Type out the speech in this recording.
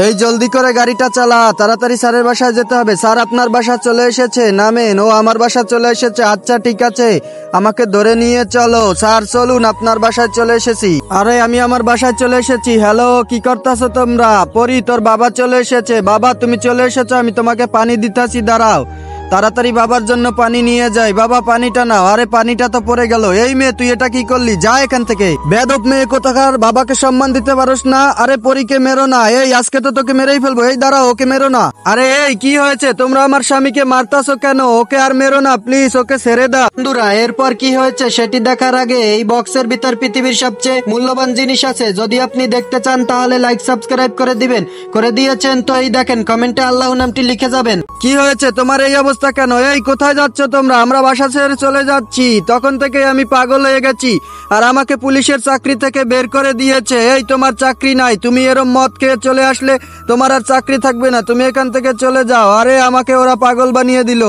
এই জলদি করে গাড়িটা চালা, তাড়াতাড়ি স্যারের বাসায় যেতে হবে। স্যার আপনার বাসা চলে এসেছে, নামেন। ও আমার বাসা চলে এসেছে, আচ্ছা ঠিক আছে, আমাকে ধরে নিয়ে চলো। স্যার চলুন, আপনার বাসায় চলে এসেছি। আরে আমি আমার বাসায় চলে এসেছি। হ্যালো, কি করতেছো তোমরা? পরি, তোর বাবা চলে এসেছে। বাবা তুমি চলে এসেছো, আমি তোমাকে পানি দিতেছি, দাঁড়াও। তাড়াতাড়ি বাবার জন্য পানি নিয়ে যাই। বাবা পানিটা নাও। আরে পানিটা তো পড়ে গেল। এই মেয়ে, তুই এটা কি করলি? যা এখান থেকে, বেদব মেয়ে কোথাকার, বাবাকে সম্মান দিতে পারোস না। আরে পরীকে মেরো না, এই আজকে তো তোকে মেরেই ফেলবো। এই দাঁড়াও, ওকে মেরো না। আরে এই কি হয়েছে, তোমরা আমার স্বামীকে মারতাছো কেন? ওকে আর মেরো না প্লিজ, ওকে ছেড়ে দাও। বন্ধুরা, এরপর কি হয়েছে সেটি দেখার আগে এই বক্সের ভিতর পৃথিবীর সবচেয়ে মূল্যবান জিনিস আছে। যদি আপনি দেখতে চান তাহলে লাইক সাবস্ক্রাইব করে দিবেন। করে দিয়েছেন তো এই দেখেন, কমেন্টে আল্লাহ নামটি লিখে যাবেন। কি হয়েছে তোমার এই অবস্থা কেন? এই কোথায় যাচ্ছ তোমরা? আমরা বাসা ছেড়ে চলে যাচ্ছি। তখন থেকে আমি পাগল হয়ে গেছি, আর আমাকে পুলিশের চাকরি থেকে বের করে দিয়েছে। এই তোমার চাকরি নাই, তুমি এরম মদ খেয়ে চলে আসলে তোমার আর চাকরি থাকবে না, তুমি এখান থেকে চলে যাও। আরে আমাকে ওরা পাগল বানিয়ে দিল।